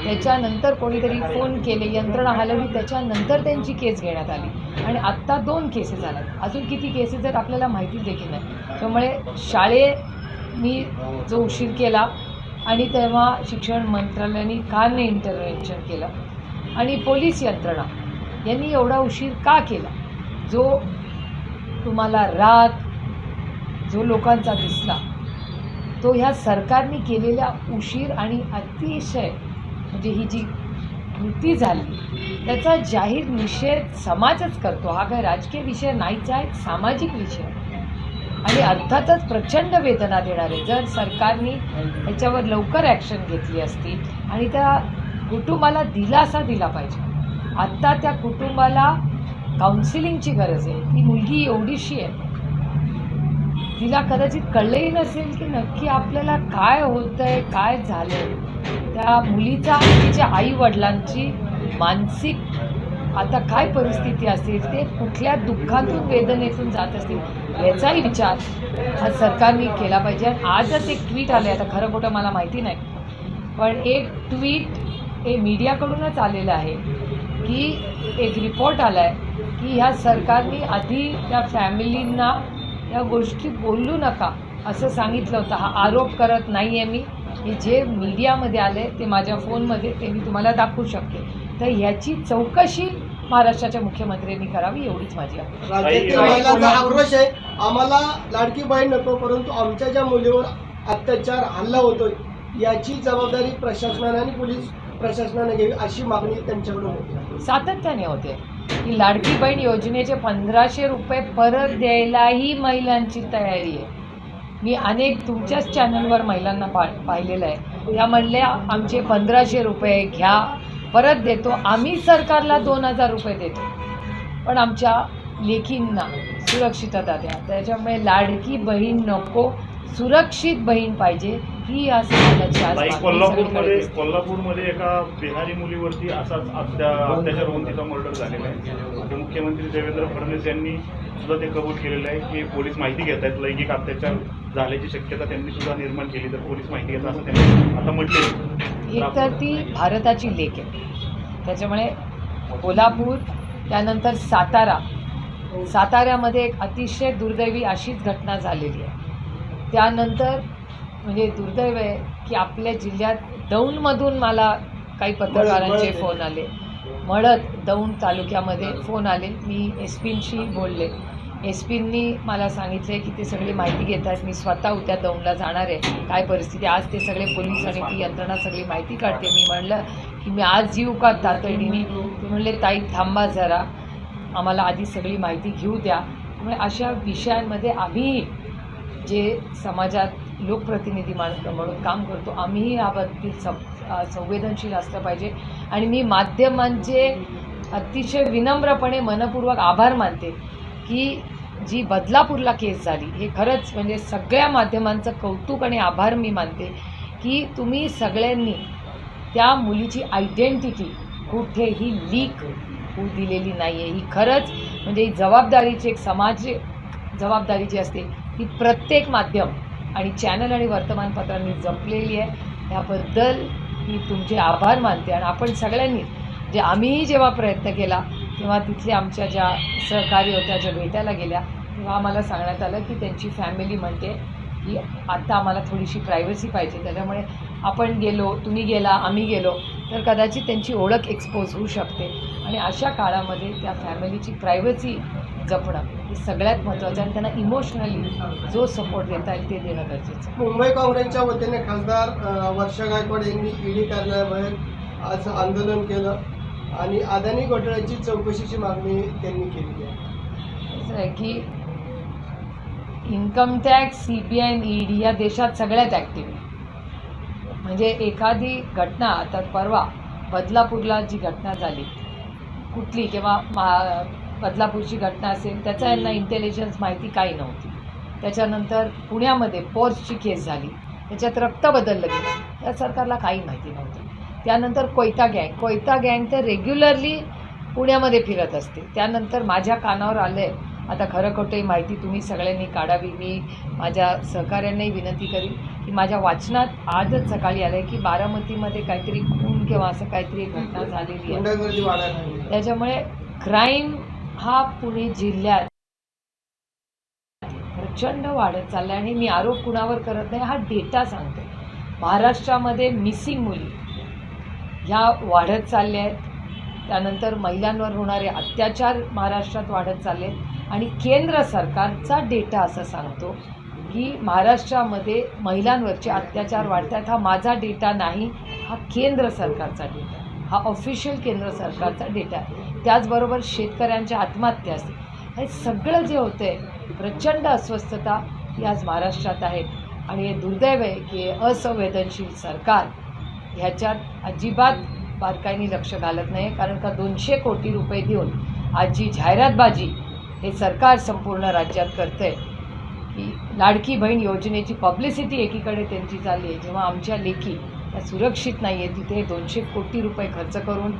त्याच्यानंतर कोणीतरी फोन केले, यंत्रणा हलवली, त्याच्यानंतर त्यांची केस घेण्यात आली आणि आत्ता 2 केसेस झाल्यात. अजून किती केसेस आहेत आपल्याला माहितीच देखील नाही. त्यामुळे मी जो उशीर केला आणि तेव्हा शिक्षण मंत्रालयाने का नाही इंटरव्हेन्शन केलं आणि पोलीस यंत्रणा यांनी एवढा उशीर का केला, जो तुम्हाला राग जो लोकांचा दिसला तो ह्या सरकारने केलेल्या उशीर आणि अतिशय म्हणजे ही जी कृती झाली त्याचा जाहीर निषेध समाजच करतो. हा काही राजकीय विषय नाहीच, हा एक सामाजिक विषय आणि अर्थातच प्रचंड वेदना देणार आहे. जर सरकारने याच्यावर लवकर ॲक्शन घेतली असती आणि त्या कुटुंबाला दिलासा दिला पाहिजे. आत्ता त्या कुटुंबाला काउन्सिलिंगची गरज आहे. ती मुलगी एवढीशी आहे, तिला कदाचित कळलंही नसेल की नक्की आपल्याला काय होतंय, काय झालंय. त्या मुलीचा आणि तिच्या आईवडिलांची मानसिक आता काय परिस्थिती असेल, ते कुठल्या दुःखातून वेदनेतून जात असतील याचाही विचार हा सरकारने केला पाहिजे. आणि आजच एक ट्विट आलं आहे, आता खरं खोटं मला माहिती नाही, पण एक ट्विट हे मीडियाकडूनच आलेलं आहे की एक रिपोर्ट आला आहे की ह्या सरकारने आधी त्या फॅमिलींना या गोष्टी बोलू नका असं सांगितलं होतं. हा आरोप करत नाही आहे मी, हे जे मीडियामध्ये आलं आहे ते माझ्या फोनमध्ये ते मी तुम्हाला दाखवू शकते. तर ह्याची चौकशी महाराष्ट्राच्या मुख्यमंत्र्यांनी करावी एवढीच माझी अपेक्षा. राज्यातील महिलांचा आक्रोश आहे, आम्हाला लाडकी बहीण नको, परंतु आमच्या ज्या मुलीवर अत्याचार हल्ला होतोय याची जबाबदारी प्रशासनाने आणि पोलीस प्रशासनाने घ्यावी अशी मागणी त्यांच्याकडून होती. सातत्याने होते की लाडकी बहीण योजनेचे 1500 रुपये परत द्यायलाही महिलांची तयारी आहे. मी अनेक तुमच्याच चॅनलवर महिलांना पाहिलेलं आहे, त्या म्हणल्या आमचे 1500 रुपये घ्या, परत देतो, आम्ही सरकारला 2000 रुपये देतो, पण आमच्या लेकींना सुरक्षितता द्या. त्याच्यामुळे लाडकी बहीण नको, सुरक्षित बहीण पाहिजे ही या समाजाची आज कोल्हापूरमध्ये एका बिहारी मुलीवरती असाच अत्याचार होऊन तिचा मर्डर झालेला आहे. मुख्यमंत्री देवेंद्र फडणवीस यांनी सुद्धा ते कबूल केलेलं आहे की पोलीस माहिती घेत आहेत, लैंगिक अत्याचार झाल्याची शक्यता त्यांनी सुद्धा निर्माण केली, तर पोलीस माहिती घेतात असं त्यांनी आता म्हटलं. एक तर ती भारताची लेक आहे, त्याच्यामुळे कोल्हापूर त्यानंतर साताऱ्यामध्ये एक अतिशय दुर्दैवी अशीच घटना झालेली आहे. त्यानंतर म्हणजे दुर्दैव आहे की आपल्या जिल्ह्यात दौंडमधून मला काही पत्रकारांचे फोन आले, मळद दौंड तालुक्यामध्ये फोन आले. मी एसपींशी बोलले, एसपींनी मला सांगितले की ते सगळी माहिती घेत आहेत, मी स्वतः उद्या दौंडला जाणार आहे, काय परिस्थिती आज ते सगळे पोलीस आणि ती यंत्रणा सगळी माहिती काढते. मी म्हणलं की मी आज येऊ का तातडीने, ते म्हणले ताई थांबा जरा, आम्हाला आधी सगळी माहिती घेऊ द्या. त्यामुळे अशा विषयांमध्ये आम्ही जे समाजात लोकप्रतिनिधी म्हणून काम करतो, आम्हीही याबाबतीत संवेदनशील असलं पाहिजे. आणि मी माध्यमांचे अतिशय विनम्रपणे मनपूर्वक आभार मानते की जी बदलापूरला केस झाली, हे खरंच म्हणजे सगळ्या माध्यमांचं कौतुक आणि आभार मी मानते की तुम्ही सगळ्यांनी त्या मुलीची आयडेंटिटी कुठेही लीक होऊ दिलेली नाही आहे. ही खरंच म्हणजे ही जबाबदारीची एक सामाजिक जबाबदारी जी असते ती प्रत्येक माध्यम आणि चॅनल आणि वर्तमानपत्रांनी जपलेली आहे. त्याबद्दल मी तुमचे आभार मानते. आणि आपण सगळ्यांनी जे आम्हीही जेव्हा प्रयत्न केला तेव्हा तिथले आमच्या ज्या सहकारी होत्या ज्या भेटायला गेल्या तेव्हा आम्हाला सांगण्यात आलं की त्यांची फॅमिली म्हणते की आता आम्हाला थोडीशी प्रायव्हसी पाहिजे, त्याच्यामुळे आपण गेलो, तुम्ही गेला, आम्ही गेलो तर कदाचित त्यांची ओळख एक्सपोज होऊ शकते. आणि अशा काळामध्ये त्या फॅमिलीची प्रायव्हसी जपणं हे सगळ्यात महत्त्वाचं आणि त्यांना इमोशनली जो सपोर्ट देता येईल ते देणं गरजेचं. मुंबई काँग्रेसच्या वतीने खासदार वर्षा गायकवाड यांनी ईडी कार्यालयाबाहेर आज आंदोलन केलं आणि अदानी घोटाळ्याची चौकशीची मागणी त्यांनी केली आहे. असं आहे की इन्कम टॅक्स, CBI आणि ED या देशात सगळ्यात ॲक्टिव्ह आहे. म्हणजे एखादी घटना, आता परवा बदलापूरला जी घटना झाली कुठली किंवा बदलापूरची घटना असेल त्याचा यांना इंटेलिजन्स माहिती काही नव्हती. त्याच्यानंतर पुण्यामध्ये पोर्सची केस झाली, त्याच्यात रक्त बदललं गेलं, या सरकारला काही माहिती नव्हतं. त्यानंतर कोयता गँग तर रेग्युलरली पुण्यामध्ये फिरत असते. त्यानंतर माझ्या कानावर आलं आहे आता खरं खोटं माहिती तुम्ही सगळ्यांनी काढावी. मी माझ्या सहकाऱ्यांनाही विनंती करीन की माझ्या वाचनात आजच सकाळी आलं आहे की बारामतीमध्ये काहीतरी खून किंवा असं काहीतरी घटना झालेली आहे. गुंडगर्दी वाढायला लागली. त्याच्यामुळे क्राईम हा पुणे जिल्ह्यात प्रचंड वाढत चालला आहे. आणि मी आरोप कुणावर करत नाही, हा डेटा सांगतो. महाराष्ट्रामध्ये मिसिंग मुली ह्या वाढत चालल्या आहेत. त्यानंतर महिलांवर होणारे अत्याचार महाराष्ट्रात वाढत चालले आहेत. आणि केंद्र सरकारचा डेटा असं सांगतो की महाराष्ट्रामध्ये महिलांवरचे अत्याचार वाढत आहेत. हा माझा डेटा नाही, हा केंद्र सरकारचा डेटा, हा ऑफिशियल केंद्र सरकारचा डेटा आहे. त्याचबरोबर शेतकऱ्यांच्या आत्महत्या असते. हे सगळं जे होतं आहे, प्रचंड अस्वस्थता ही आज महाराष्ट्रात आहे. आणि हे दुर्दैव आहे की असंवेदनशील सरकार ह्याच्यात अजिबात बारकाईने लक्ष घालत नाही. कारण का 200 कोटी रुपये देऊन आज जी जाहिरातबाजी हे सरकार संपूर्ण राज्यात करतं आहे की लाडकी बहीण योजनेची पब्लिसिटी एकीकडे त्यांची चालली आहे, जेव्हा आमच्या लेकी त्या सुरक्षित नाही आहे, तिथे 200 कोटी रुपये खर्च करून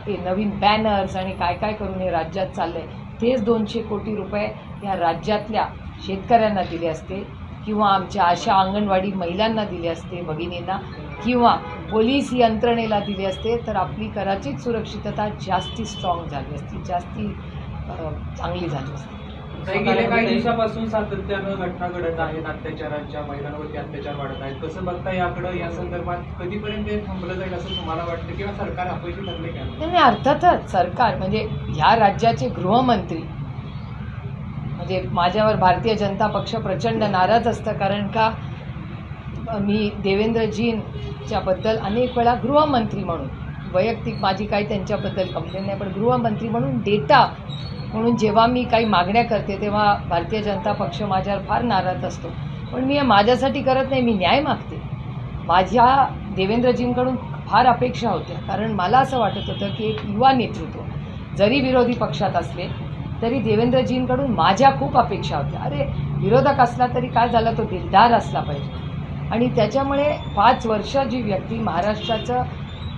हे नवीन बॅनर्स आणि काय काय करून हे राज्यात चाललं आहे. तेच 200 कोटी रुपये या राज्यातल्या शेतकऱ्यांना दिले असते किंवा आमच्या आशा अंगणवाडी महिलांना दिले असते, भगिनींना, किंवा पोलीस यंत्रणेला दिले असते, तर आपली कदाचित सुरक्षितता जास्ती स्ट्रॉंग झाली असती, जास्ती चांगली झाली असती. गेल्या काही दिवसापासून सातत्यानं घटना घडत आहेत, अत्याचारांच्या, महिलांवरती अत्याचार वाढत आहेत. कसं बघता याकडं, या संदर्भात कधीपर्यंत हे थांबलं जाईल असं तुम्हाला वाटतं किंवा सरकार अपयशी ठरले का? नाही, अर्थातच सरकार म्हणजे ह्या राज्याचे गृहमंत्री म्हणजे माझ्यावर भारतीय जनता पक्ष प्रचंड नाराज असतं. कारण का मी देवेंद्रजींच्याबद्दल अनेक वेळा गृहमंत्री म्हणून, वैयक्तिक माझी काही त्यांच्याबद्दल कंप्लेंट नाही, पण गृहमंत्री म्हणून डेटा म्हणून जेव्हा मी काही मागण्या करते तेव्हा भारतीय जनता पक्ष माझ्यावर फार नाराज असतो. पण मी हे माझ्यासाठी करत नाही, मी न्याय मागते. माझ्या देवेंद्रजींकडून फार अपेक्षा होत्या. कारण मला असं वाटत होतं की एक युवा नेतृत्व जरी विरोधी पक्षात असले तरी देवेंद्रजींकडून माझ्या खूप अपेक्षा होत्या. अरे विरोधक असला तरी काय झालं, तो दिलदार असला पाहिजे. आणि त्याच्यामुळे 5 वर्ष जी व्यक्ती महाराष्ट्राचं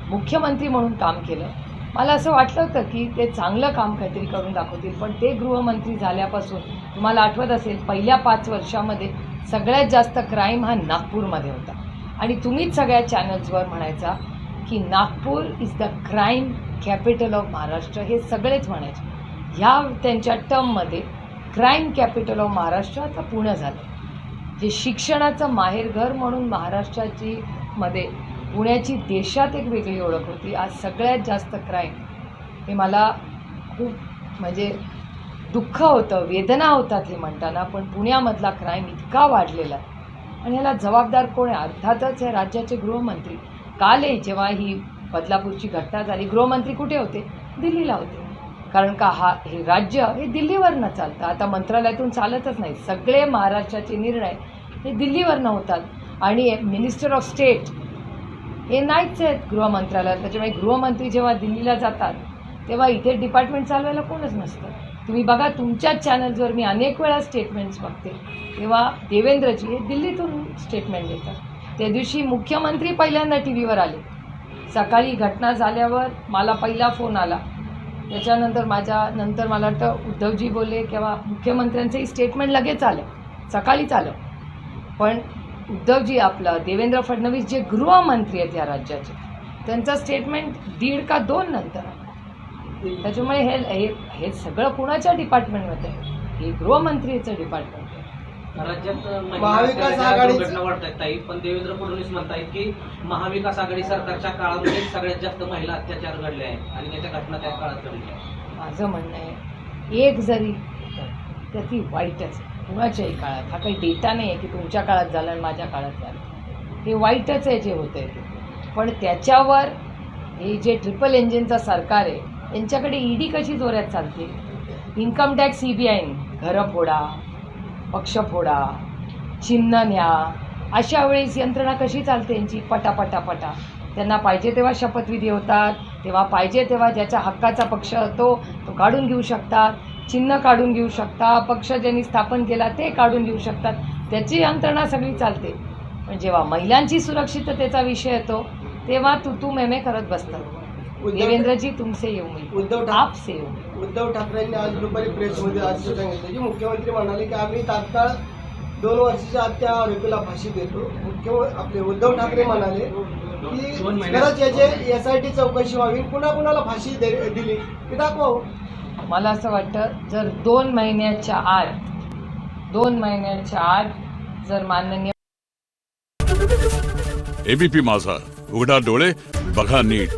मुख्यमंत्री म्हणून काम केलं, मला असं वाटलं होतं की ते चांगलं काम काहीतरी करून दाखवतील. पण ते गृहमंत्री झाल्यापासून तुम्हाला आठवत असेल, पहिल्या 5 वर्षामध्ये सगळ्यात जास्त क्राईम हा नागपूरमध्ये होता. आणि तुम्हीच सगळ्या चॅनल्सवर म्हणायचा की Nagpur is the crime capital of Maharashtra, हे सगळेच म्हणायचे. ह्या त्यांच्या टर्ममध्ये क्राईम कॅपिटल ऑफ महाराष्ट्र आता पुणं झालं, जे शिक्षणाचं माहेरघर म्हणून महाराष्ट्राची मध्ये पुण्याची देशात एक वेगळी ओळख होती. आज सगळ्यात जास्त क्राईम, हे मला खूप म्हणजे दुःख होतं, वेदना होतात हे म्हणताना, पण पुण्यामधला क्राईम इतका वाढलेला आहे. आणि ह्याला जबाबदार कोण आहे? अर्थातच हे राज्याचे गृहमंत्री. कालही जेव्हा ही बदलापूरची घटना झाली, गृहमंत्री कुठे होते? दिल्लीला होते. कारण का हे राज्य हे दिल्लीवरनं चालतं. आता मंत्रालयातून चालतच नाही, सगळे महाराष्ट्राचे निर्णय हे दिल्लीवरनं होतात. आणि मिनिस्टर ऑफ स्टेट हे नाहीच आहेत गृहमंत्रालयात. त्याच्यामुळे गृहमंत्री जेव्हा दिल्लीला जातात तेव्हा इथे डिपार्टमेंट चालवायला कोणच नसतं. तुम्ही बघा, तुमच्याच चॅनल्सवर मी अनेक वेळा स्टेटमेंट्स बघते, तेव्हा देवेंद्रजी हे दिल्लीतून स्टेटमेंट देतात. त्या दिवशी मुख्यमंत्री पहिल्यांदा टी व्हीवर आले. सकाळी घटना झाल्यावर मला पहिला फोन आला. त्याच्यानंतर नंतर मला वाटतं उद्धवजी बोलले किंवा मुख्यमंत्र्यांचंही स्टेटमेंट लगेच आलं, सकाळीच आलं. पण उद्धवजी, आपलं देवेंद्र फडणवीस जे गृहमंत्री आहेत या राज्याचे, त्यांचं स्टेटमेंट 1.5 का 2 नंतर आलं. त्याच्यामुळे हे सगळं कुणाच्या डिपार्टमेंटमध्ये आहे? हे गृहमंत्रीचं डिपार्टमेंट आहे. राज्यात महाविकास आघाडी घटना वाढतायत ताई, पण देवेंद्र फडणवीस म्हणतायत की महाविकास आघाडी सरकारच्या काळामध्ये सगळ्यात जास्त महिला अत्याचार घडले आहेत आणि त्याच्या घटना त्या काळात घडल्या. माझं म्हणणं आहे, एक जरी तर ती वाईटच कुणाच्याही काळात. हा काही डेटा नाही आहे की तुमच्या काळात झालं आणि माझ्या काळात झालं, हे वाईटच आहे जे होतं आहे ते. पण त्याच्यावर हे जे ट्रिपल इंजिनचं सरकार आहे, त्यांच्याकडे ईडी कशी जोरात चालते? इन्कम टॅक्स CBIने घरं फोडा, पक्ष फोडा, चिन्ह न्या, अशा वेळेस यंत्रणा कशी चालते यांची? पटापटापटा त्यांना पाहिजे तेव्हा शपथविधी होतात, तेव्हा पाहिजे तेव्हा ज्याच्या हक्काचा पक्ष तो काढून घेऊ शकतात, चिन्ह काढून घेऊ शकता, पक्ष ज्यांनी स्थापन केला ते काढून घेऊ शकतात, त्याची यंत्रणा सगळी चालते. पण जेव्हा महिलांची सुरक्षिततेचा विषय येतो तेव्हा तू मेमे करत बसतात. देवेंद्रजी तुमसे ये उम्मीद उद्धव ठाकरे आपसे ये उम्मीद. उद्धव ठाकरेंनी आज दुपारी प्रेसमध्ये आज सांगितलं की मुख्यमंत्री म्हणाले की आम्ही तात्काळ 2 वर्षाच्या आत त्या आरोपीला फाशी देतो. आपले उद्धव ठाकरे म्हणाले की खरंच याचे SIT चौकशी व्हावी, कुणा कुणाला फाशी दिली की दाखवा. मला असं वाटतं जर 2 महिन्याच्या आत जर माननीय एबीपी माझा, उघडा डोळे बघा नीट.